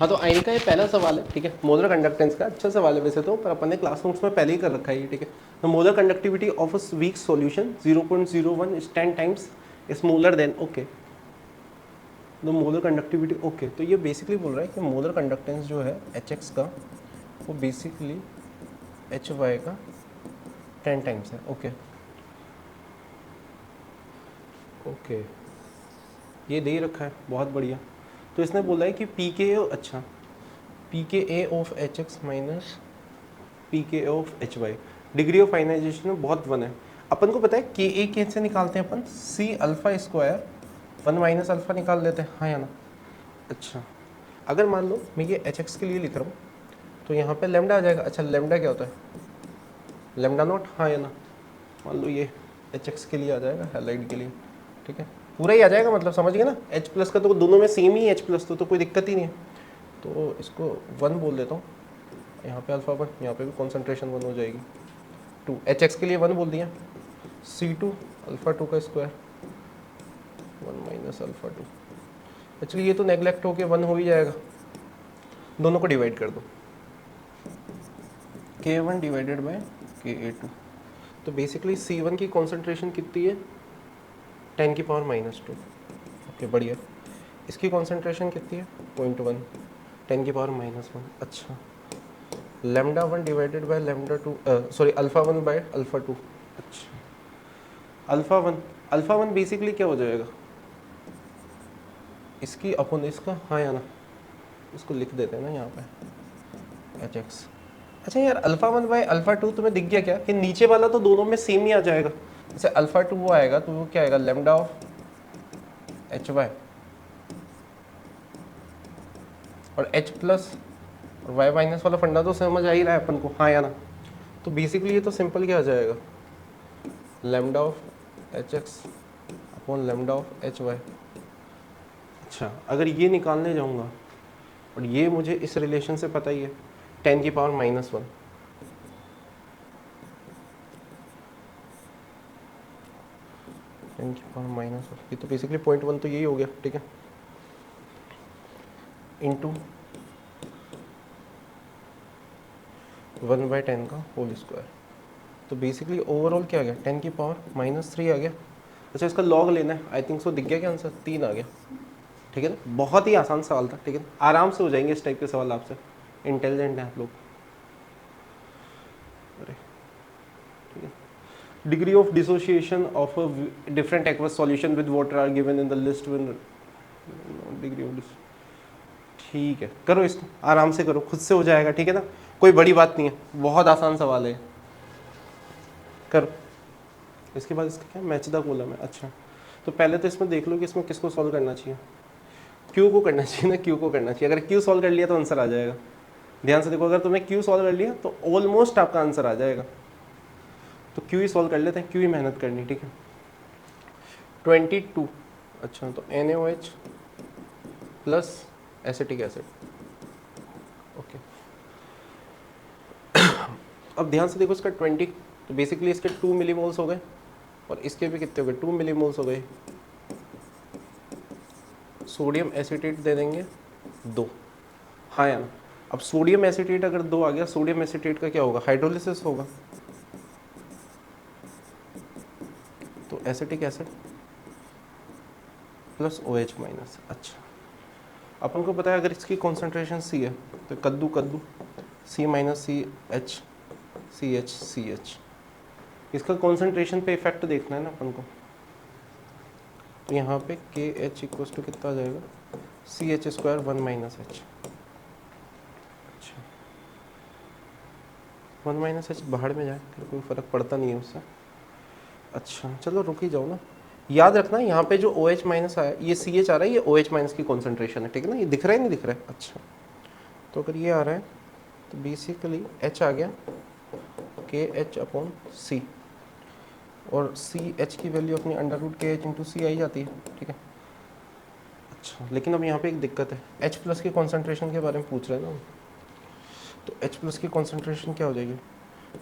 हाँ तो आयन का ये पहला सवाल है, ठीक है, मोलर कंडक्टेंस का अच्छा सवाल है वैसे तो, पर अपन ने क्लास नोट्स में पहले ही कर रखा है ये, ठीक है। The molar conductivity of a weak solution 0.01 is 10 times smaller than, okay, the molar conductivity, okay, तो ये बेसिकली बोल रहा है कि मोलर कंडक्टेंस जो है एच एक्स का वो बेसिकली एच वाई का 10 टाइम्स है, ओके ओके, ये दे ही रखा है, बहुत बढ़िया। तो इसने बोला है कि पी के, अच्छा, P K A of H X minus P K of H Y, degree of ionisation में बहुत वन है। अपन को पता है के ए कैसे निकालते हैं अपन, C alpha square 1 minus alpha निकाल लेते हैं, हाँ या ना। अच्छा, अगर मान लो मैं ये एच एक्स के लिए लिख रहा हूँ तो यहाँ पे लेमडा आ जाएगा। अच्छा, लेमडा क्या होता है, लेमडा नॉट, हाँ या ना। मान लो ये एच एक्स के लिए आ जाएगा, हैलाइड के लिए, ठीक है, पूरा ही आ जाएगा, मतलब समझ गए ना। एच प्लस का तो दोनों में सेम ही एच प्लस, तो कोई दिक्कत ही नहीं है। तो इसको 1 बोल देता हूँ, यहाँ पे अल्फा 1, यहाँ पे भी कॉन्सेंट्रेशन 1 हो जाएगी। 2 एच एक्स के लिए 1 बोल दिया, C2 अल्फा 2 का स्क्वायर 1 माइनस अल्फा 2। एक्चुअली ये तो नेग्लेक्ट होके 1 हो ही जाएगा, दोनों को डिवाइड कर दो, K1 डिवाइडेड बाय Ka2। तो बेसिकली C1 की कॉन्सेंट्रेशन कितनी है, 10 की पावर -2, ओके बढ़िया। इसकी कॉन्सेंट्रेशन कितनी है, 0.1, 10 की पावर -1, अच्छा। Lambda 1 divided by lambda 2, sorry alpha 1 by alpha 2, अच्छा। अल्फा वन बेसिकली क्या हो जाएगा, इसकी अपन इसका, हाँ या ना, इसको लिख देते हैं ना यहाँ पे एच एक्स। अच्छा यार, अल्फा 1 बाय अल्फा 2 तुम्हें दिख गया क्या कि नीचे वाला तो दोनों में सेम ही आ जाएगा। जैसे अल्फा 2 वो आएगा तो वो क्या आएगा, लेमडा ऑफ एच वाई, और एच प्लस और वाई माइनस वाला फंडा तो समझ आ ही रहा है अपन को, हाँ या ना। तो बेसिकली ये तो सिंपल क्या आ जाएगा, lambda of H X upon lambda of H Y. अच्छा, अगर ये निकालने जाऊंगा और ये मुझे इस रिलेशन से पता ही है, 10 की पावर -1, टेन की पावर -1, ये तो बेसिकली 0.1 तो यही हो गया, ठीक है, इंटू 1/10 का होल स्क्वायर। तो बेसिकली ओवरऑल क्या आ गया, 10 की पावर -3 आ गया। अच्छा, इसका लॉग लेना है, आई थिंक सो दिख गया क्या आंसर, 3 आ गया, ठीक है ना। बहुत ही आसान सवाल था, ठीक है, आराम से हो जाएंगे इस टाइप के सवाल आपसे, इंटेलिजेंट हैं आप लोग। अरे ठीक है, degree of dissociation of a different aqueous solution with water are given in the list with degree of, ठीक है, करो इसको आराम से करो, खुद से हो जाएगा, ठीक है ना, कोई बड़ी बात नहीं है, बहुत आसान सवाल है, करो। इसके बाद इसका क्या, मैच द कॉलम है। अच्छा, तो पहले तो इसमें देख लो कि इसमें किसको सॉल्व करना चाहिए, क्यू को करना चाहिए ना, क्यू को करना चाहिए। अगर क्यू सॉल्व कर लिया तो आंसर आ जाएगा, ध्यान से देखो, अगर तुमने क्यू सॉल्व कर लिया तो ऑलमोस्ट आपका आंसर आ जाएगा। तो क्यू ही सॉल्व कर लेते हैं, क्यू ही मेहनत करनी, ठीक है। 22, अच्छा, तो NaOH plus acetic acid, okay. अब ध्यान से देखो, इसका 20, तो बेसिकली इसके 2 मिलीमोल्स हो गए, और इसके भी कितने हो गए, 2 मिलीमोल्स हो गए। सोडियम एसिटेट दे देंगे 2, हाँ या ना। अब सोडियम एसिटेट अगर 2 आ गया, सोडियम एसिटेट का क्या होगा, हाइड्रोलिसिस होगा, तो acetic acid plus OH minus. अच्छा, अपन को पता है अगर इसकी कॉन्सेंट्रेशन C है तो कद्दू कद्दू, C माइनस CH, इसका कॉन्सेंट्रेशन पे इफेक्ट देखना है ना अपन को। तो यहाँ पे KH इक्वल्स टू कितना आ जाएगा, CH स्क्वायर 1 माइनस H। अच्छा, 1 माइनस H बाहर में जाए, कोई फर्क पड़ता नहीं है उससे। अच्छा चलो रुक ही जाओ ना, याद रखना यहाँ पे जो OH माइनस आया, ये CH आ रहा है, ये OH माइनस की कॉन्सेंट्रेशन है, ठीक है ना, ये दिख रहा है नहीं दिख रहा है। अच्छा, तो अगर ये आ रहा है तो बेसिकली H आ गया KH अपॉन C, और CH की वैल्यू अपनी √KH इंटू C आई जाती है, ठीक है। अच्छा, लेकिन अब यहाँ पे एक दिक्कत है, H प्लस की कॉन्सेंट्रेशन के बारे में पूछ रहे हैं ना, तो H प्लस की कॉन्सेंट्रेशन क्या हो जाएगी,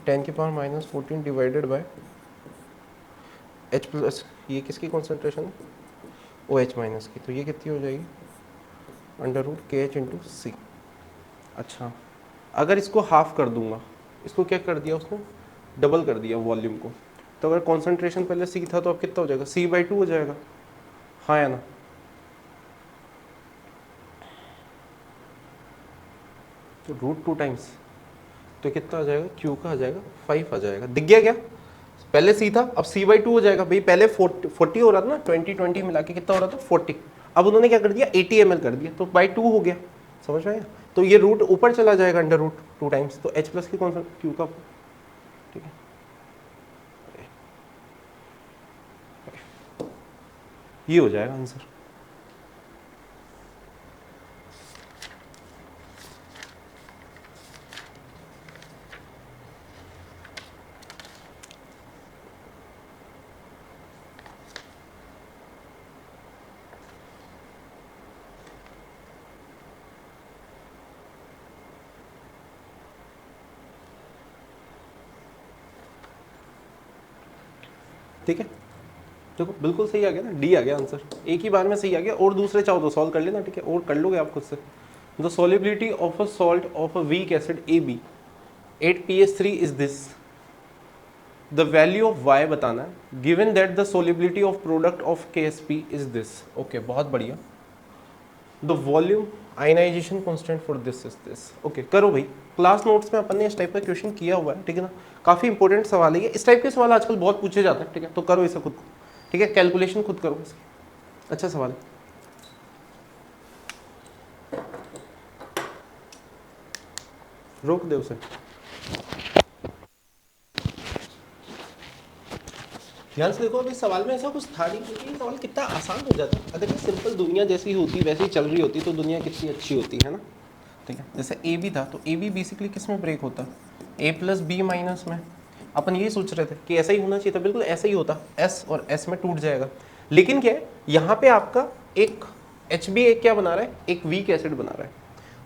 10 की power -14 divided by H plus, ये किसकी कॉन्सेंट्रेशन है, OH माइनस की, तो ये कितनी हो जाएगी, √KH इंटू C, अच्छा, अगर इसको हाफ कर दूंगा, इसको क्या कर दिया उसने, डबल कर दिया वॉल्यूम को, तो अगर कॉन्सेंट्रेशन पहले सी था तो अब कितना हो जाएगा, C/2 हो जाएगा, हाँ या ना। तो √2 टाइम्स तो कितना आ जाएगा, क्यू का आ जाएगा 5 आ जाएगा। दिख गया क्या, पहले सी था अब C/2 हो जाएगा भाई, पहले 40 हो रहा था ना, 20 मिला के कितना हो रहा था 40, अब उन्होंने क्या कर दिया 80 ml कर दिया, तो बाई 2 हो गया, समझ में आया। तो ये रूट ऊपर चला जाएगा √2 टाइम्स, तो H प्लस की कौन सा क्यू का, ठीक है, ये हो जाएगा आंसर। ठीक है, देखो बिल्कुल सही आ गया ना, डी आ गया आंसर, एक ही बार में सही आ गया, और दूसरे चाहो तो सॉल्व कर लेना, ठीक है, और कर लोगे आप खुद से। The solubility of a salt of a weak acid AB 8PH3 is this, the value of y बताना है, given that the solubility of product of KSP is this. Okay, बहुत बढ़िया। The volume ionization constant for this is this. Okay, करो भाई, class notes में अपन ने इस type का क्वेश्चन किया हुआ है, ठीक है ना, काफी इंपॉर्टेंट सवाल है ये, इस टाइप के सवाल आजकल बहुत पूछे जाते हैं, ठीक है, तो करो इसे खुद, ठीक है, कैलकुलेशन खुद करो इसकी, अच्छा सवाल है। रोक दे उसे, ध्यान से देखो, अभी सवाल में ऐसा कुछ था नहीं, क्योंकि ये सवाल कितना आसान हो जाता है अगर ये सिंपल दुनिया जैसी होती, वैसी चल रही होती, तो दुनिया कितनी अच्छी होती है ना, ठीक है। जैसे AB था, तो AB बेसिकली किस में ब्रेक होता, A+B- में। अपन ये सोच रहे थे कि ऐसा ही होना चाहिए था, बिल्कुल ऐसा ही होता, S और S में टूट जाएगा, लेकिन क्या है यहाँ पे आपका एक HB एक क्या बना रहा है, एक वीक एसिड बना रहा है,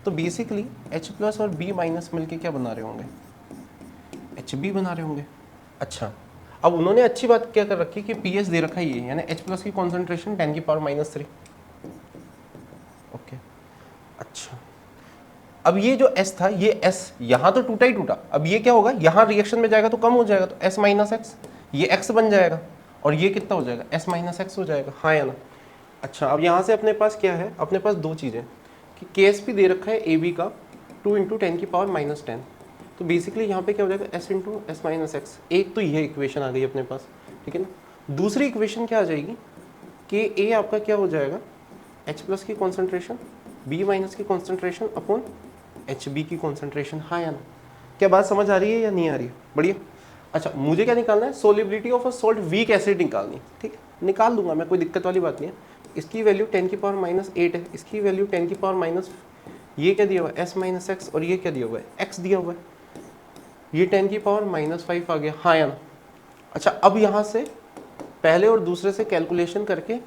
तो बेसिकली H+ और B- मिलके क्या बना रहे होंगे, HB बना रहे होंगे। अच्छा, अब उन्होंने अच्छी बात क्या कर रखी कि पीएच दे रखा है ये, यानी H+ की कॉन्सेंट्रेशन 10⁻³ ओके। अच्छा, अब ये जो S था, ये S यहाँ तो टूटा ही टूटा, अब ये क्या होगा, यहाँ रिएक्शन में जाएगा तो कम हो जाएगा, तो S- X, ये X बन जाएगा, और ये कितना हो जाएगा, S- X हो जाएगा, हाँ या ना। अच्छा, अब यहाँ से अपने पास क्या है, अपने पास दो चीज़ें कि KSP दे रखा है AB का 2 × 10⁻⁻10, तो बेसिकली यहाँ पे क्या हो जाएगा, S × S- X, एक तो ये इक्वेशन आ गई अपने पास, ठीक है ना। दूसरी इक्वेशन क्या आ जाएगी कि A आपका क्या हो जाएगा, H+ की कॉन्सेंट्रेशन B- की कॉन्सेंट्रेशन अपॉन HB की कॉन्सेंट्रेशन, हाँ या ना। क्या बात समझ आ रही है या नहीं आ रही है, बढ़िया। अच्छा, मुझे क्या निकालना है, solubility of a salt weak acid निकालनी है, ठीक है, निकाल दूंगा मैं, कोई दिक्कत वाली बात नहीं है। इसकी वैल्यू 10⁻8 है, इसकी वैल्यू 10⁻, ये क्या दिया हुआ है, S- X, और ये क्या दिया हुआ है, X दिया हुआ है, ये 10⁻5 आ गया, हाँ या ना। अच्छा, अब यहाँ से पहले और दूसरे से कैलकुलेशन करके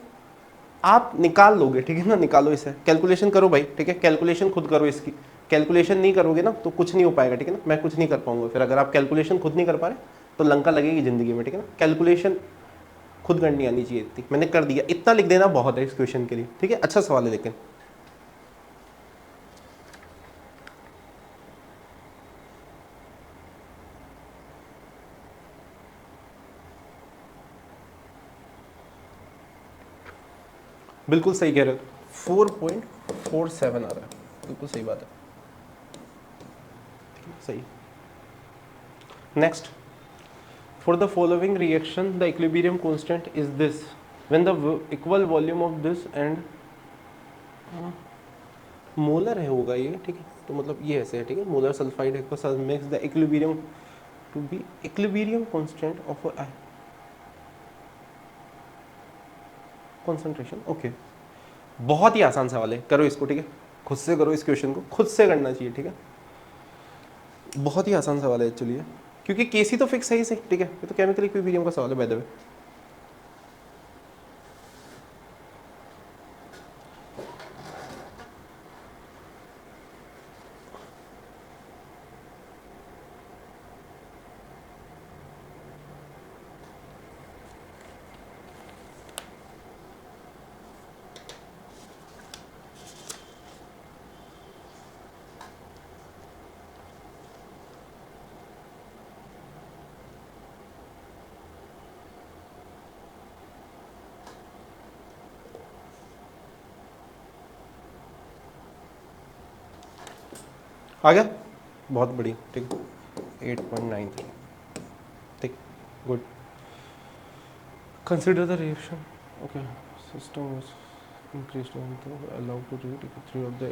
आप निकाल लोगे, ठीक है ना, निकालो इसे, कैलकुलेशन करो भाई, ठीक है, कैलकुलेशन खुद करो इसकी, कैलकुलेशन नहीं करोगे ना तो कुछ नहीं हो पाएगा, ठीक है ना, मैं कुछ नहीं कर पाऊंगा फिर, अगर आप कैलकुलेशन खुद नहीं कर पा रहे तो लंका लगेगी जिंदगी में, ठीक है ना। कैलकुलेशन खुद करनी आनी चाहिए, इतनी मैंने कर दिया, इतना लिख देना बहुत है इस क्वेश्चन के लिए, ठीक है, अच्छा सवाल है लेकिन। बिल्कुल सही कह रहे हो, 4.47 आ रहा है, बिल्कुल सही बात है, सही। Next, for the following reaction the equilibrium constant is this when the equal volume of this and molar है होगा ये, ठीक है, तो मतलब ये ऐसे है, ठीक है, molar sulphide makes the equilibrium to be equilibrium constant of concentration. Okay, बहुत ही आसान सवाल है, करो इसको, ठीक है, खुद से करो, इस क्वेश्चन को खुद से करना चाहिए, ठीक है, बहुत ही आसान सवाल है एक्चुअली, क्योंकि केसी तो फिक्स है ही सही, ठीक है, ये तो केमिकल इक्विलिब्रियम का सवाल है बाय द वे। आ गया, बहुत बढ़िया, ठीक, 8.93, ठीक, good. Consider the reaction, okay, system is increased to allow to read 3 of the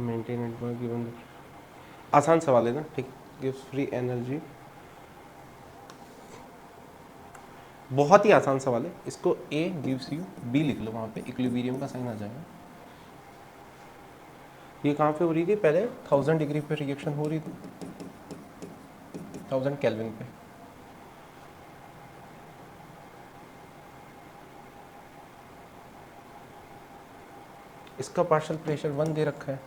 maintain it by given the, आसान सवाल है ना, ठीक, gives free energy, बहुत ही आसान सवाल है, इसको A gives you, B लिख लो, वहाँ पे इक्विलिब्रियम का साइन आ जाएगा। ये कहाँ पे हो रही थी पहले? 1000 डिग्री पे रिएक्शन हो रही थी, 1000 केल्विन पे। इसका पार्शियल प्रेशर 1 दे रखा है।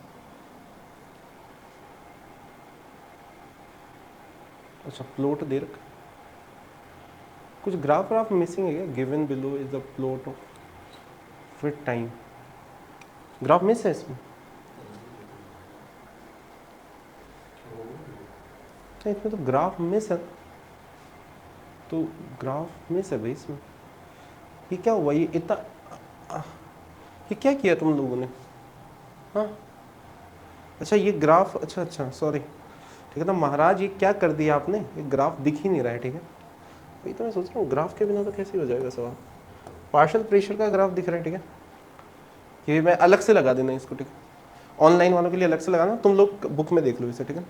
अच्छा, प्लॉट दे रखा है, कुछ ग्राफ मिसिंग है क्या? Given below is the plot of फिर टाइम, ग्राफ मिस है इसमें? नहीं, इसमें तो ग्राफ मिस है, तो ग्राफ मिस है भाई इसमें। ये क्या हुआ, ये इतना, ये क्या किया तुम लोगों ने? हाँ, अच्छा ये ग्राफ, अच्छा सॉरी, ठीक है ना महाराज, ये क्या कर दिया आपने, ये ग्राफ दिख ही नहीं रहा है, ठीक है भाई, तो मैं सोच रहा हूँ ग्राफ के बिना तो कैसे हो जाएगा सवाल। पार्शियल प्रेशर का ग्राफ दिख रहा है, ठीक है, ये मैं अलग से लगा देना इसको, ठीक है, ऑनलाइन वालों के लिए अलग से लगाना, तुम लोग बुक में देख लो इसे, ठीक है।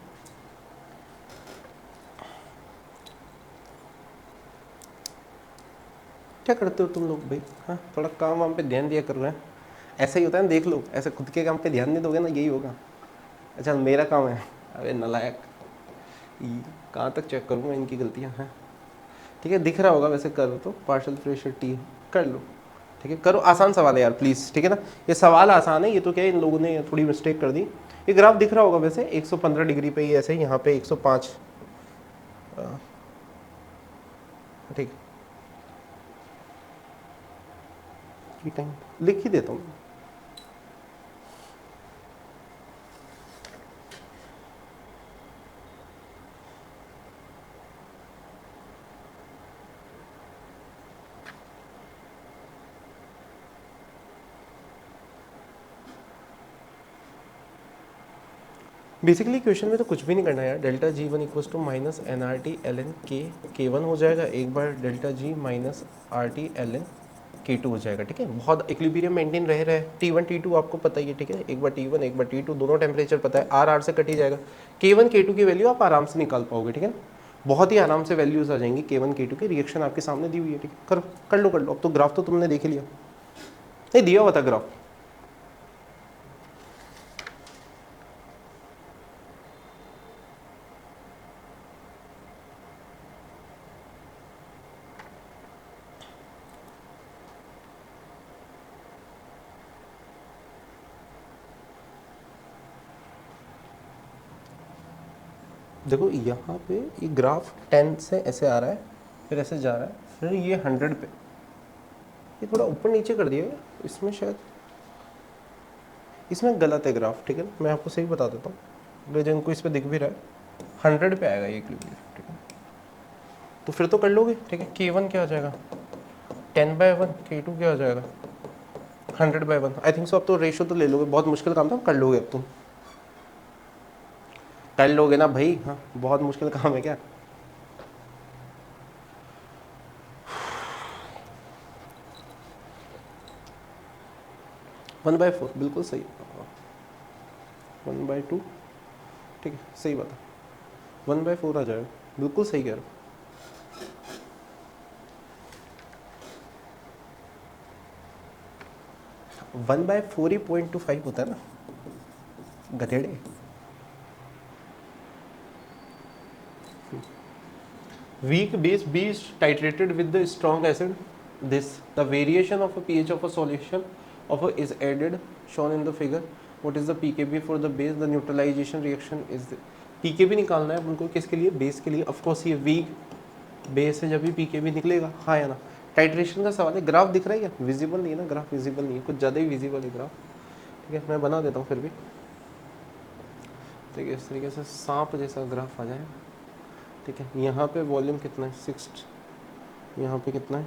क्या करते हो तुम लोग भाई? हाँ, थोड़ा काम वाम पे ध्यान दिया करो, है ऐसा ही होता है ना, देख लो, ऐसे खुद के काम पे ध्यान नहीं दोगे ना, यही होगा। अच्छा मेरा काम है, अरे नलायक, कहाँ तक चेक करूँगा इनकी गलतियाँ हैं, ठीक है, दिख रहा होगा वैसे, करो तो पार्शियल प्रेशर टी कर लो, ठीक है, करो, आसान सवाल है यार प्लीज़, ठीक है ना, ये सवाल आसान है, ये तो क्या है इन लोगों ने थोड़ी मिस्टेक कर दी। ये ग्राफ दिख रहा होगा वैसे 115 डिग्री पे ही, ऐसे यहाँ पे 105, ठीक, टाइम लिख ही देता हूँ। बेसिकली क्वेश्चन में तो कुछ भी नहीं करना है यार, delta G one equals to minus N R T L N K one हो जाएगा, एक बार delta G minus R T L N K two हो जाएगा, ठीक है, बहुत इक्विलिब्रियम मेंटेन रह रहा है, टी वन टी टू आपको पता ही है, ठीक है, एक बार टी वन एक बार टी टू, दोनों टेम्परेचर पता है, आर से कट ही जाएगा, के वन के टू की वैल्यू आप आराम से निकाल पाओगे, ठीक है, बहुत ही आराम से वैल्यूज आ जाएंगी के वन के टू की, रिएक्शन आपके सामने दी हुई है, ठीक है, करो, कर लो, अब तो ग्राफ तो तुमने देख लिया, नहीं दिया हुआ था ग्राफ। देखो यहाँ पे ये ग्राफ 10 से ऐसे आ रहा है, फिर ऐसे जा रहा है, फिर ये 100 पे, ये थोड़ा ऊपर नीचे कर दिया है इसमें, शायद इसमें गलत है ग्राफ, ठीक है ना, मैं आपको सही बता देता हूँ, जिनको इस पर दिख भी रहा है 100 पे आएगा ये इक्विलिब्रियम, ठीक है, तो फिर तो कर लोगे, ठीक है, के वन क्या आ जाएगा 10/1, के टू क्या आ जाएगा 100/1, आई थिंक सो। अब तो रेशो तो ले लोगे, बहुत मुश्किल काम था, कर लोगे अब तुम, कर लोगे ना भाई, हाँ बहुत मुश्किल काम है क्या? वन बाय फोर, बिल्कुल सही, 1/2, ठीक है, सही बात है, 1/4 आ जाएगा, बिल्कुल सही कह रहे हो। वन बाय फोर ही 0.25 होता है ना, गधेड़े। Weak base B is titrated with the strong acid. This the variation of a pH of a solution of a is added shown in the figure. What is the pKb for the base? The neutralization reaction is the pKb निकालना है उनको, किसके लिए? Base के लिए। Of course ये weak base है, जब भी pKb निकलेगा, हाँ या ना। टाइट्रेशन का सवाल है, ग्राफ दिख रहा है क्या? विजिबल नहीं है ना, ग्राफ विजिबल नहीं है, कुछ ज़्यादा ही विजिबल है ग्राफ, ठीक है, मैं बना देता हूँ फिर भी, ठीक है, इस तरीके से सांप जैसा ग्राफ आ जाए, ठीक है। यहाँ पे वॉल्यूम कितना है 6, यहाँ पे कितना है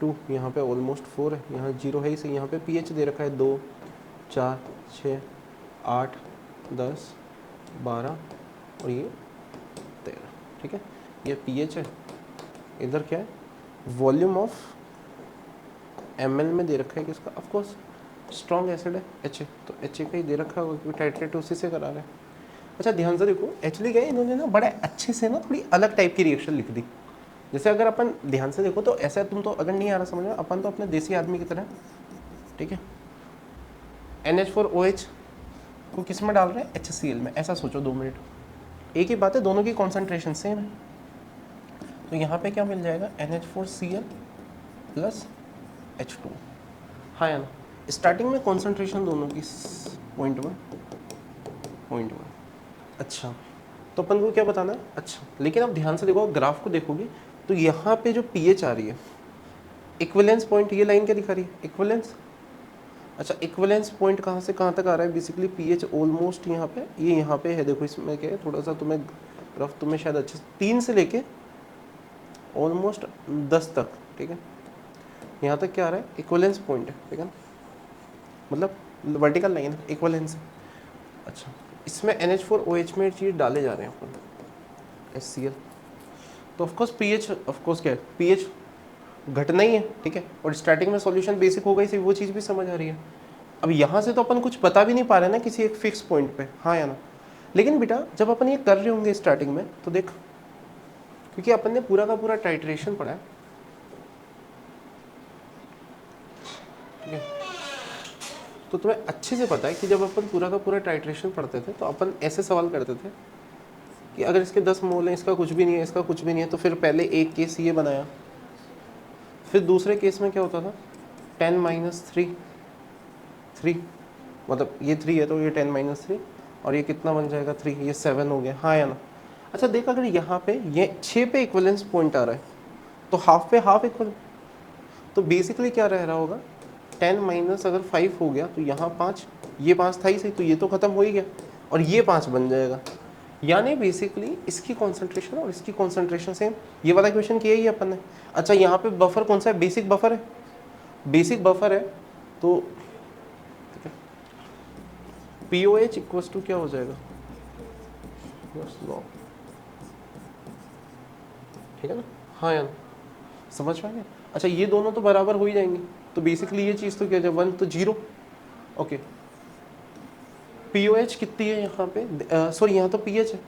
2, यहाँ पे ऑलमोस्ट 4 है, यहाँ 0 है ही सही, यहाँ पे पीएच दे रखा है 2, 4, 6, 8, 10, 12 और ये 13, ठीक है। ये pH है, इधर क्या है, वॉल्यूम ऑफ ml में दे रखा है किसका, ऑफ कोर्स स्ट्रॉन्ग एसिड है HA, तो HA का ही दे रखा होगा क्योंकि टाइट्रेट उसी से करा रहा है। अच्छा ध्यान से देखो, एक्चुअली क्या है, इन्होंने ना बड़े अच्छे से ना थोड़ी अलग टाइप की रिएक्शन लिख दी। जैसे अगर अपन ध्यान से देखो तो ऐसा, तुम तो अगर नहीं आ रहा समझ में, अपन तो अपने देसी आदमी की तरह, ठीक है, NH4OH को किस में डाल रहे हैं, HCl में, ऐसा सोचो 2 मिनट। एक ही बात है, दोनों की कॉन्सेंट्रेशन सेम है। तो यहाँ पे क्या मिल जाएगा, NH4Cl प्लस H2, हाँ या ना। स्टार्टिंग में कॉन्सेंट्रेशन दोनों की 0.1, अच्छा तो अपन को क्या बताना है, अच्छा लेकिन अब ध्यान से देखो, ग्राफ को देखोगे तो यहाँ पे जो pH आ रही है, इक्विवेलेंस पॉइंट, ये लाइन क्या दिखा रही है, इक्विवेलेंस। अच्छा इक्विवेलेंस पॉइंट कहाँ से कहाँ तक आ रहा है, बेसिकली pH ऑलमोस्ट यहाँ पे, ये यहाँ पे है, देखो इसमें क्या है, थोड़ा सा तुम्हें ग्राफ तुम्हें शायद अच्छे से, 3 से लेके ऑलमोस्ट 10 तक, ठीक है, यहाँ तक क्या आ रहा है, इक्विवेलेंस पॉइंट है, ठीक है, मतलब वर्टिकल लाइन है, इक्विवेलेंस है। अच्छा इसमें NH4OH में चीज़ डाले जा रहे हैं अपन, HCl, तो ऑफकोर्स pH, ऑफकोर्स क्या है, pH घटना ही है, ठीक है, और स्टार्टिंग में सॉल्यूशन बेसिक होगा, इसी वो चीज़ भी समझ आ रही है। अब यहाँ से तो अपन कुछ बता भी नहीं पा रहे ना किसी एक फिक्स पॉइंट पे, हाँ या ना। लेकिन बेटा जब अपन ये कर रहे होंगे स्टार्टिंग में तो देख, क्योंकि अपन ने पूरा का पूरा टाइट्रेशन पढ़ा है, ठीक है, तो तुम्हें अच्छे से पता है कि जब अपन पूरा का पूरा टाइट्रेशन पढ़ते थे तो अपन ऐसे सवाल करते थे कि अगर इसके 10 मोल हैं, इसका कुछ भी नहीं है, इसका कुछ भी नहीं है, तो फिर पहले एक केस ये बनाया, फिर दूसरे केस में क्या होता था, 10 - 3, 3 मतलब ये 3 है तो ये 10 - 3, और ये कितना बन जाएगा 3, ये 7 हो गया, हाँ या ना। अच्छा देख, अगर यहाँ पे ये 6 पे इक्विवेलेंस पॉइंट आ रहा है तो हाफ पे हाफ इक्वल, तो बेसिकली क्या रह रहा होगा, 10 - अगर 5 हो गया तो यहाँ 5, ये 5 था ही सही, तो ये तो खत्म हो ही गया, और ये 5 बन जाएगा, यानी बेसिकली इसकी कॉन्सेंट्रेशन और इसकी कॉन्सेंट्रेशन सेम। ये वाला क्वेश्चन किया ही अपन ने। अच्छा यहाँ पे बफर कौन सा है, बेसिक बफर है, बेसिक बफर है, तो ठीक है, POH इक्वल्स टू क्या हो जाएगा, ठीक है ना, हाँ यार समझ में आ गया। अच्छा ये दोनों तो बराबर हो ही जाएंगे, तो बेसिकली ये चीज़ तो क्या है, 1 तो 0, ओके। POH कितनी है यहाँ पे, सॉरी यहाँ तो pH है,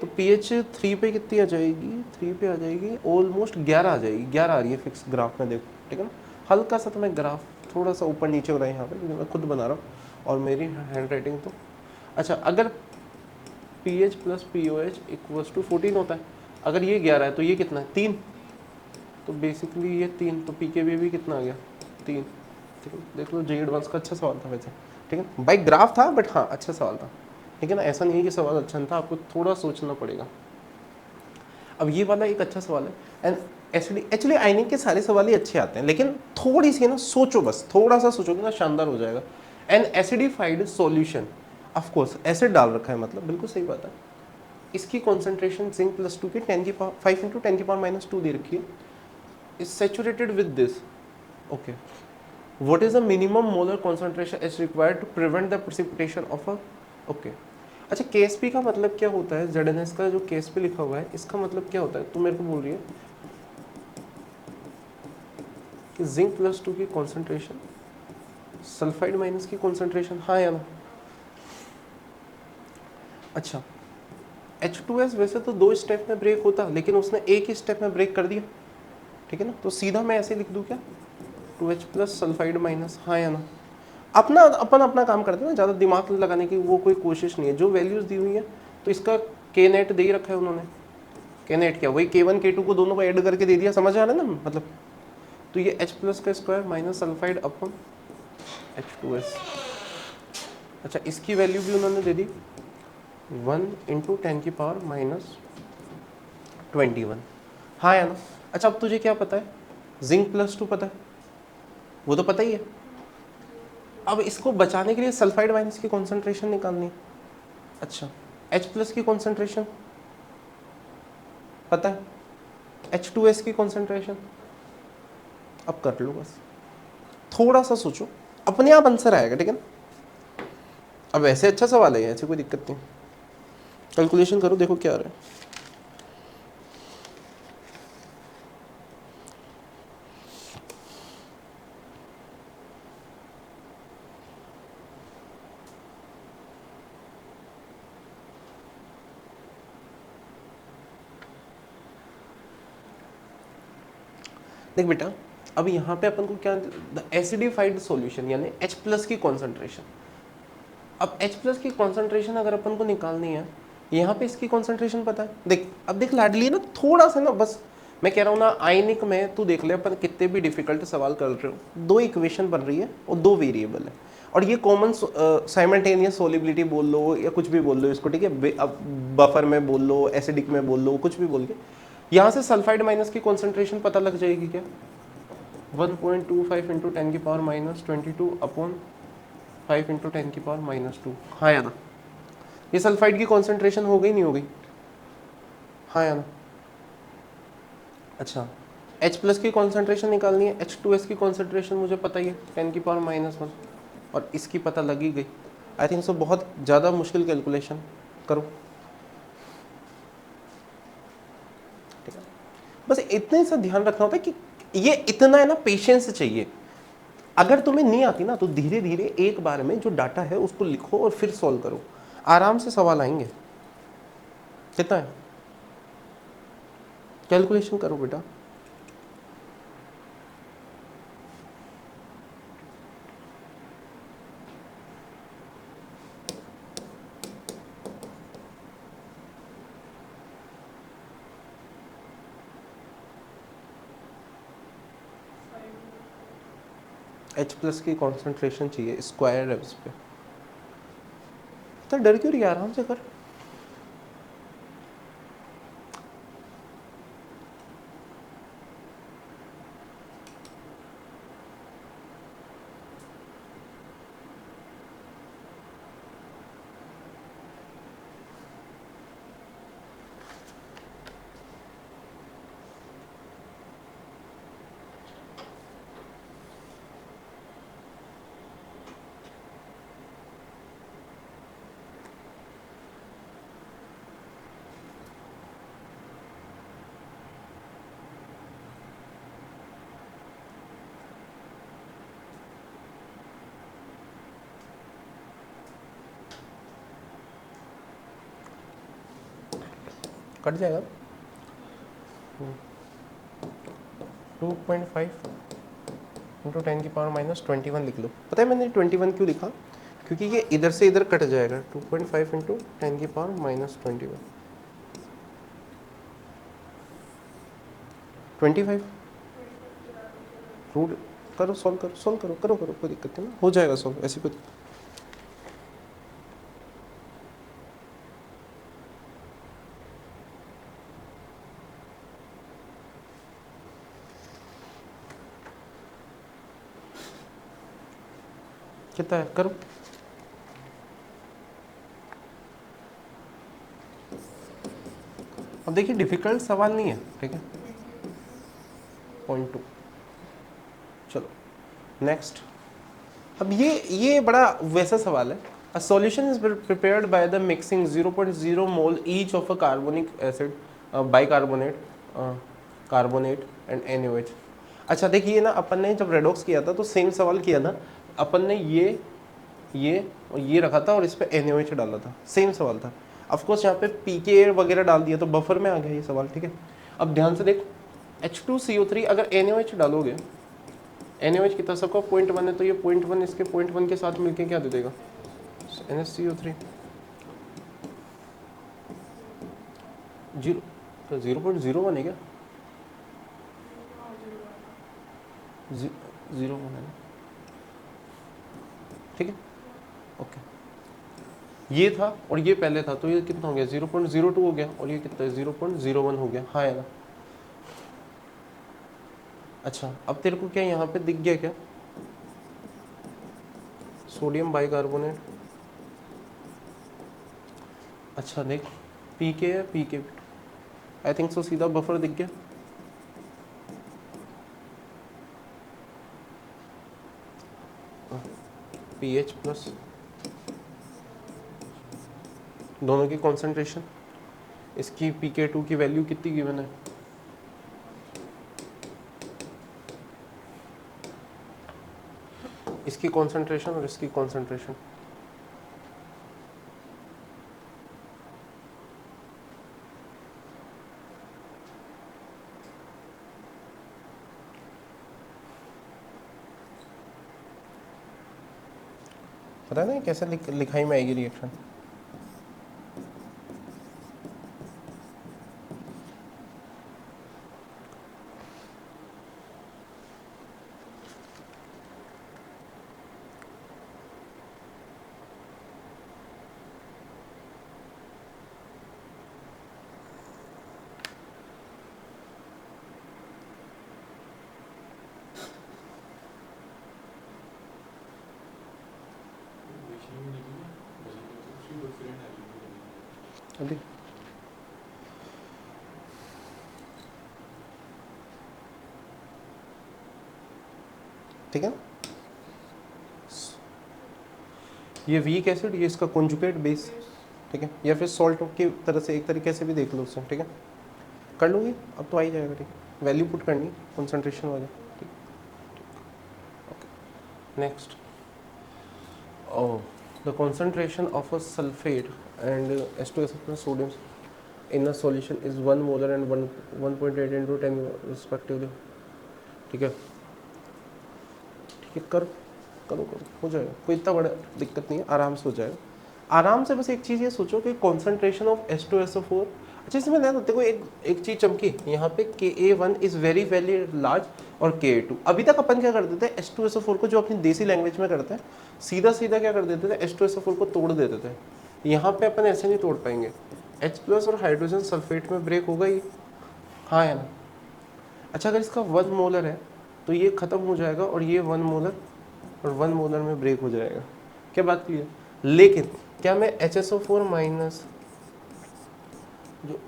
तो pH 3 पे कितनी आ जाएगी, 3 पे आ जाएगी ऑलमोस्ट 11 आ जाएगी, 11 आ रही है फिक्स ग्राफ में, देखो ठीक है ना। हल्का सा तुम्हें ग्राफ थोड़ा सा ऊपर नीचे हो रहा है यहाँ पे, क्योंकि मैं खुद बना रहा हूँ और मेरी हैंड राइटिंग तो, अच्छा अगर pH plus POH equals to 14 होता है, अगर ये 11 है तो ये कितना है 3, तो बेसिकली ये 3, तो PKB भी कितना आ गया 3, ठीक है। देख लो JEE एडवांस का अच्छा सवाल था वैसे, ठीक है भाई, ग्राफ था बट हाँ अच्छा सवाल था, ठीक है ना, ऐसा नहीं है कि सवाल अच्छा नहीं था, आपको थोड़ा सोचना पड़ेगा। अब ये वाला एक अच्छा सवाल है, एंड एक्चुअली आयनिक के सारे सवाल ही अच्छे आते हैं, लेकिन थोड़ी सी ना सोचो, बस थोड़ा सा सोचोगे ना शानदार हो जाएगा। An acidified solution, of course acid डाल रखा है, मतलब बिल्कुल सही बात है, इसकी कॉन्सेंट्रेशन जिंक प्लस 2 की 5 × 10⁻⁻² दे रखी है, is saturated with this, okay. What is the minimum molar concentration is required to prevent the precipitation of a, okay। अच्छा KSP का मतलब क्या होता है, ZNS का जो KSP लिखा हुआ है इसका मतलब क्या होता है, तुम मेरे को बोल रही है कि जिंक प्लस 2 की कॉन्सेंट्रेशन सल्फाइड माइनस की कॉन्सेंट्रेशन, हाँ या ना। अच्छा H2S वैसे तो 2 स्टेप में ब्रेक होता, लेकिन उसने एक ही स्टेप में ब्रेक कर दिया, ठीक है ना, तो सीधा मैं ऐसे लिख दूँ क्या, 2H प्लस सल्फाइड माइनस, हाँ या ना। अपना अपन अपना काम करते हैं ना, ज़्यादा दिमाग लगाने की वो कोई कोशिश नहीं है, जो वैल्यूज़ दी हुई है, तो इसका K नेट दे ही रखा है उन्होंने, K नेट क्या वही K1 K2 को दोनों को ऐड करके दे दिया, समझ आ रहा है ना मतलब। तो ये H प्लस का स्क्वायर माइनस सल्फाइड अपन H2S, अच्छा इसकी वैल्यू भी उन्होंने दे दी 1 × 10⁻⁻21, हाँ या ना। अच्छा अब तुझे क्या पता है, जिंक प्लस 2 पता है, वो तो पता ही है। अब इसको बचाने के लिए सल्फाइड माइनस की कॉन्सेंट्रेशन निकालनी है। अच्छा H प्लस की कॉन्सेंट्रेशन पता है, H2S की कॉन्सेंट्रेशन, अब कर लो बस, थोड़ा सा सोचो, अपने आप आंसर आएगा, ठीक है ना, अब ऐसे अच्छा सवाल है, ऐसे कोई दिक्कत नहीं। कैलकुलेशन करो, देखो क्या आ रहा है। देख बेटा, अब यहाँ पे अपन को क्या, द एसिडिफाइड सॉल्यूशन यानी H+ की कॉन्सेंट्रेशन। अब H+ की कॉन्सेंट्रेशन अगर अपन को निकालनी है, यहाँ पे इसकी कॉन्सेंट्रेशन पता है। देख अब देख लाडली ना, थोड़ा सा ना, बस मैं कह रहा हूँ ना, आयनिक में तू देख ले, अपन कितने भी डिफिकल्ट सवाल कर रहे हो, 2 इक्वेशन बन रही है और 2 वेरिएबल है, और ये कॉमन साइमल्टेनियस सोलिबिलिटी बोल लो या कुछ भी बोल लो इसको, ठीक है। अब बफर में बोल लो, एसिडिक में बोल लो, कुछ भी बोल के यहाँ से सल्फाइड माइनस की कॉन्सेंट्रेशन पता लग जाएगी क्या। 1.25 इंटू 10⁻22 अपॉन 5 इंटू 10⁻²। हाँ या ना, ये सल्फाइड की कॉन्सेंट्रेशन हो गई नहीं हो गई, हाँ या ना। अच्छा, H+ की कॉन्सेंट्रेशन निकालनी है, H2S की कॉन्सेंट्रेशन मुझे पता ही है 10⁻⁻1, और इसकी पता लगी गई। आई थिंक सो बहुत ज़्यादा मुश्किल कैलकुलेशन करो, ठीक है। बस इतने सा ध्यान रखना होता है कि ये इतना है ना, पेशेंस चाहिए। अगर तुम्हें नहीं आती ना, तो धीरे धीरे एक बार में जो डाटा है उसको लिखो और फिर सॉल्व करो, आराम से सवाल आएंगे। कितना है, कैलकुलेशन करो बेटा। H+ की कॉन्सेंट्रेशन चाहिए, स्क्वायर है उस पर, तो डर क्यों रही है, आराम से कर। कट जाएगा। 2.5 इंटू 10⁻21 लिख लो। पता है मैंने 21 क्यों लिखा, क्योंकि ये इधर से इधर कट जाएगा। 2.5 इंटू 10⁻21 25 रूट करो, सॉल्व करो, सॉल्व करो, करो करो, कोई दिक्कत नहीं ना, हो जाएगा सॉल्व, ऐसी कोई। कितना है, करो। अब देखिए डिफिकल्ट सवाल नहीं है, ठीक है। 0.2, चलो नेक्स्ट। अब ये बड़ा वैसा सवाल है। A solution is prepared by the mixing 0.0 mole each of a carbonic acid, bicarbonate, carbonate and NaOH। अच्छा देखिए ना, अपन ने जब रेडॉक्स किया था तो सेम सवाल किया था। अपन ने ये और ये रखा था और इस पे NaOH डाला था, सेम सवाल था। ऑफकोर्स यहाँ पे pK वगैरह डाल दिया तो बफर में आ गया ये सवाल, ठीक है। अब ध्यान से देख, H2CO3 अगर NaOH डालोगे, NaOH कितना, सबका 0.1 है, तो ये 0.1 इसके 0.1 के साथ मिलके क्या दे देगा, NaCO3 जीरो, तो 0.01 है क्या, 0.1 है ना, ठीक है, ओके। ये था और ये पहले था, तो ये कितना हो गया, 0.02 हो गया, और ये कितना है, 0.01 हो गया, हाँ है ना। अच्छा अब तेरे को क्या यहाँ पे दिख गया क्या, सोडियम बाइकार्बोनेट। अच्छा देख, पीके है, पीके, आई थिंक सो सीधा बफर दिख गया। पीएच प्लस दोनों की कॉन्सेंट्रेशन, इसकी pK2 की वैल्यू कितनी गिवन है, इसकी कॉन्सेंट्रेशन और इसकी कॉन्सेंट्रेशन। पता है ना कैसे लिखाई में आएगी रिएक्शन। अभी ठीक है, ये वीक एसिड, ये इसका कॉन्जुगेट बेस, ठीक है, या फिर सॉल्ट की तरह से एक तरीके से भी देख लो उसे, ठीक है, कर लूँगी अब तो आ ही जाएगा, ठीक है, वैल्यू पुट करनी कॉन्सेंट्रेशन वाले, ठीक, okay next. Oh, the concentration of a sulphate and H2SO plus sodium in a solution is 1 molar and 1.8 into 10 respectively, ठीक है, ठीक है, करो करो करो, हो जाएगा, कोई इतना बड़ा दिक्कत नहीं है, आराम से हो जाएगा, आराम से। बस एक चीज़ ये सोचो कि कॉन्सेंट्रेशन ऑफ H2SO4, अच्छा इसमें ध्यान देखो एक चीज़ चमकी यहाँ पे, Ka1 is very very large और Ka2। अभी तक अपन क्या कर देते हैं, H2SO4 को जो अपनी देसी लैंग्वेज में करते हैं, सीधा सीधा क्या कर देते थे, H2SO4 को तोड़ देते थे। यहाँ पे अपन ऐसे नहीं तोड़ पाएंगे, H+ और हाइड्रोजन सल्फेट में ब्रेक होगा ही, हाँ है ना। अच्छा अगर इसका 1 मोलर है तो ये ख़त्म हो जाएगा और ये 1 मोलर और 1 मोलर में ब्रेक हो जाएगा, क्या बात क्लियर। लेकिन क्या मैं HSO4 माइनस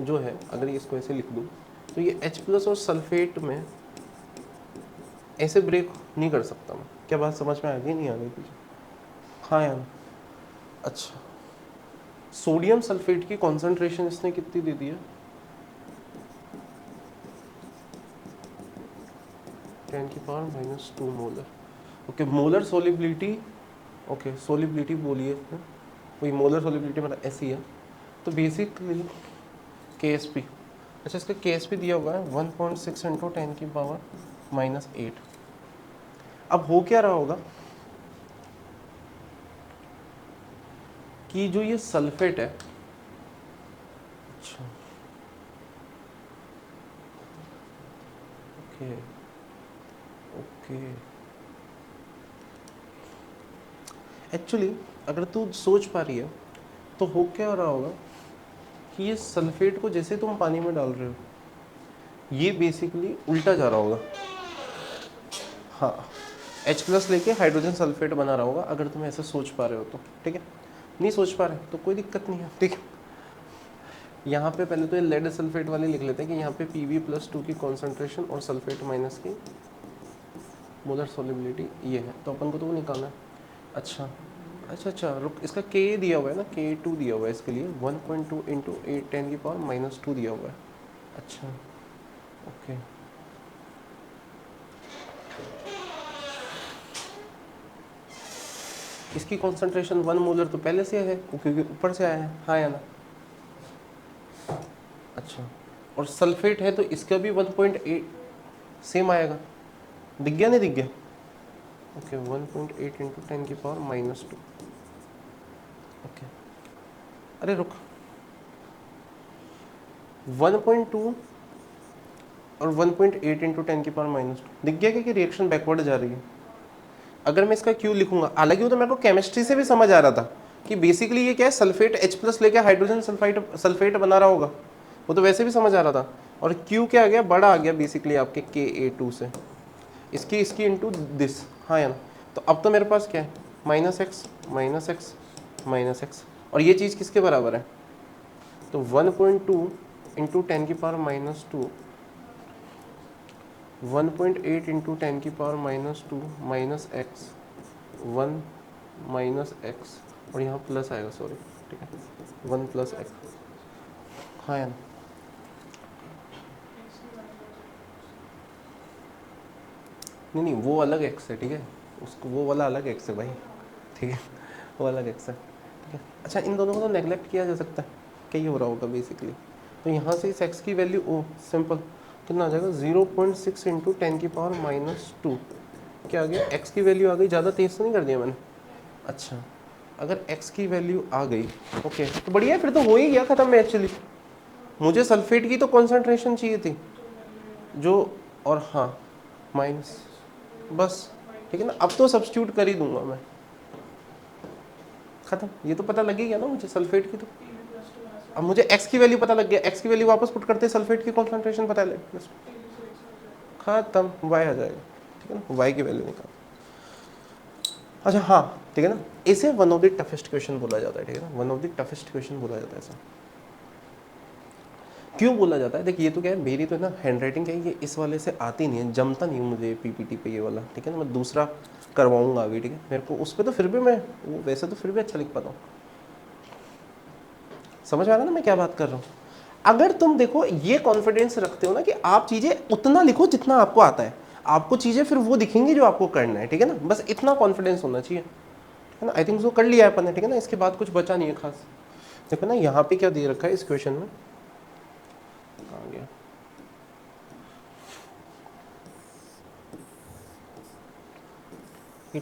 जो है, अगर इसको ऐसे लिख दूँ तो ये H+ और सल्फेट में ऐसे ब्रेक नहीं कर सकता मैं, क्या बात समझ में आ गई नहीं आ गई तुझे, हाँ यार। अच्छा सोडियम सल्फेट की कॉन्सेंट्रेशन इसने कितनी दे दी है, 10⁻⁻² molar, okay, molar solubility, okay solubility बोलिए इसमें, वही मोलर सोलिबिलिटी मतलब ऐसी है, तो बेसिकली KSP, अच्छा इसका KSP दिया हुआ है 1.6 इंटू 10⁻⁻8। अब हो क्या रहा होगा कि जो ये सल्फेट है, अच्छा ओके ओके, एक्चुअली अगर तू सोच पा रही है तो हो क्या रहा होगा कि ये सल्फेट को जैसे तुम पानी में डाल रहे हो, ये बेसिकली उल्टा जा रहा होगा, हाँ H+ लेके हाइड्रोजन सल्फेट बना रहा होगा, अगर तुम ऐसे सोच पा रहे हो तो, ठीक है, नहीं सोच पा रहे तो कोई दिक्कत नहीं है, ठीक है। यहाँ पे पहले तो ये लेड सल्फेट वाले लिख लेते हैं कि यहाँ पे Pb+2 की कॉन्सेंट्रेशन और सल्फेट माइनस की मोलर सॉल्युबिलिटी ये है, तो अपन को तो वो निकालना है। अच्छा अच्छा अच्छा रुक, इसका K दिया हुआ है ना, K2 दिया हुआ है इसके लिए 1.2 इंटू 10⁻⁻2 दिया हुआ है, अच्छा ओके। इसकी कॉन्सेंट्रेशन 1 मोलर तो पहले से है क्योंकि ऊपर से आया है, हाँ या ना। अच्छा और सल्फेट है तो इसका भी 1.8 सेम आएगा, दिख गया नहीं दिख गया, ओके 1.8 इंटू 10⁻⁻2, ओके। अरे रुक, 1.2 और 1.8 इंटू 10⁻⁻2 दिख गया कि रिएक्शन बैकवर्ड जा रही है। अगर मैं इसका क्यू लिखूंगा, हालांकि वो तो मेरे को केमिस्ट्री से भी समझ आ रहा था कि बेसिकली ये क्या है, सल्फेट H+ लेके हाइड्रोजन सल्फेट बना रहा होगा, वो तो वैसे भी समझ आ रहा था। और क्यू क्या आ गया, बड़ा आ गया बेसिकली आपके Ka2 से, इसकी इंटू दिस, हाँ या ना। तो अब तो मेरे पास क्या है, -x, और ये चीज़ किसके बराबर है, तो 1.2 into 10⁻⁻2 1.8 into 10⁻⁻2 minus x 1 minus x और यहाँ प्लस आएगा, सॉरी, ठीक है। 1 प्लस एक्स, हाँ यार नहीं वो अलग एक्स है, ठीक है, उसको वो वाला अलग एक्स है भाई, ठीक है, वो अलग एक्स है, ठीक है। अच्छा इन दोनों को तो नेगलेक्ट किया जा सकता है, क्या ये हो रहा होगा बेसिकली, तो यहाँ से इस एक्स की वैल्यू ओ सिंपल कितना आ जाएगा 0.6 इंटू 10⁻², क्या आ गया, एक्स की वैल्यू आ गई, ज़्यादा तेज तो नहीं कर दिया मैंने, अच्छा अगर x की वैल्यू आ गई ओके तो बढ़िया है, फिर तो हो ही गया ख़त्म में एक्चुअली, मुझे सल्फेट की तो कॉन्सेंट्रेशन चाहिए थी जो, और हाँ माइनस, बस ठीक है ना, अब तो सब्स्टिट्यूट कर ही दूंगा मैं, खत्म, ये तो पता लग ही गया ना मुझे सल्फेट की, तो अब मुझे x की वैल्यू पता लग गया, x की वैल्यू वापस पुट करते सल्फेट की कॉन्सेंट्रेशन पता लग, खत्म y आ जाएगा, ठीक है ना, y की वैल्यू निकाल। अच्छा हाँ ठीक है ना, इसे one of the toughest question बोला जाता है, ठीक है ना, one of the toughest question बोला जाता है ऐसा, क्यों बोला जाता है, देखिए ये तो क्या है, मेरी तो ना हैंड राइटिंग क्या है, ये इस वाले से आती नहीं है, जमता नहीं है मुझे पीपीटी पे ये वाला, ठीक है ना, मैं दूसरा करवाऊंगा अभी, ठीक है, मेरे को उस पर तो फिर भी मैं वो वैसे तो फिर भी अच्छा लिख पाता हूँ, समझ में आ रहा है ना मैं क्या बात कर रहा हूँ। अगर तुम देखो ये कॉन्फिडेंस रखते हो ना कि आप चीज़ें उतना लिखो जितना आपको आता है, आपको चीज़ें फिर वो दिखेंगी जो आपको करना है, ठीक है ना, बस इतना कॉन्फिडेंस होना चाहिए, है ना। आई थिंक सो कर लिया है अपन ने, ठीक है ना, इसके बाद कुछ बचा नहीं है खास। देखो ना यहाँ पे क्या दे रखा है इस क्वेश्चन में, कहाँ गया, ये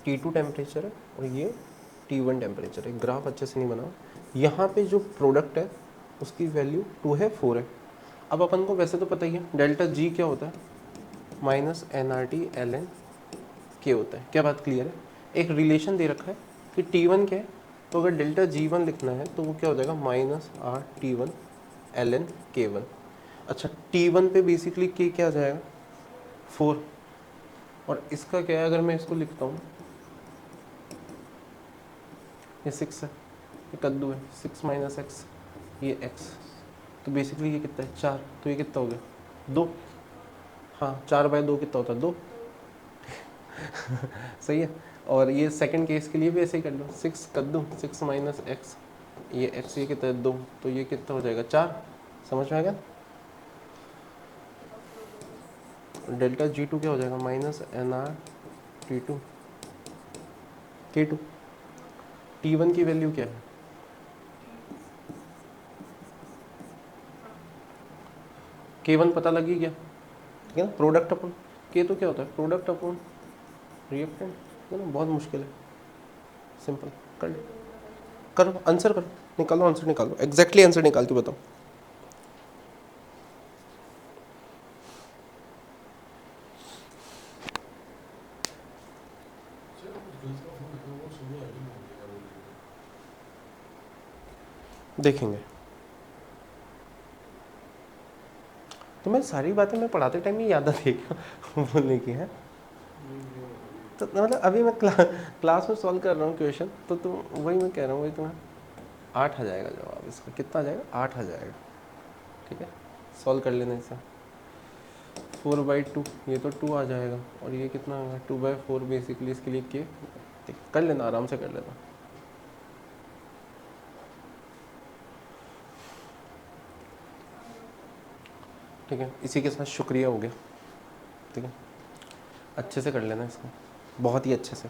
T2 टेम्परेचर है और ये T1 टेम्परेचर है, ग्राफ अच्छे से नहीं बना, यहाँ पे जो प्रोडक्ट है उसकी वैल्यू 2 है 4 है। अब अपन को वैसे तो पता ही है डेल्टा जी क्या होता है, माइनस NRT ln के होता है, क्या बात क्लियर है। एक रिलेशन दे रखा है कि T1 क्या है, तो अगर डेल्टा G1 लिखना है तो वो क्या हो जाएगा माइनस RT1 ln K1। अच्छा T1 पे बेसिकली के क्या आ जाएगा 4, और इसका क्या है अगर मैं इसको लिखता हूँ, ये 6 है, ये कद्दू है, 6 माइनस एक्स, ये x, तो बेसिकली ये कितना है 4, तो ये कितना हो गया 2, हाँ 4/2 कितना होता है 2 सही है। और ये सेकंड केस के लिए भी ऐसे ही कर लो, 6 कद्दू 6 माइनस एक्स, ये x ये कितना है 2, तो ये कितना हो जाएगा 4, समझ में आ गया। डेल्टा G2 क्या हो जाएगा माइनस NRT2 K2, T1 की वैल्यू क्या है, K1 पता लग ही गया, ठीक है ना, प्रोडक्ट अपन K तो क्या होता है प्रोडक्ट अपन रिएक्टेंट, है ना, बहुत मुश्किल है, सिंपल कर लो, करो आंसर करो, निकालो आंसर निकालो, एग्जैक्टली आंसर निकाल के बताओ। देखेंगे तो मैं सारी बातें मैं पढ़ाते टाइम ही याद आती है बोलने की है, तो मतलब अभी मैं क्लास में सॉल्व कर रहा हूँ क्वेश्चन, तो तुम वही मैं कह रहा हूँ, वही तुम्हें 8 आ जाएगा जवाब इसका, कितना आ जाएगा 8 आ जाएगा, ठीक है, सॉल्व कर लेना इसे, 4/2 ये तो 2 आ जाएगा, और ये कितना होगा 2/4 बेसिकली, इसके लिए के कर लेना, आराम से कर लेना। ठीक है, इसी के साथ शुक्रिया हो गया, ठीक है, अच्छे से कर लेना इसको, बहुत ही अच्छे से।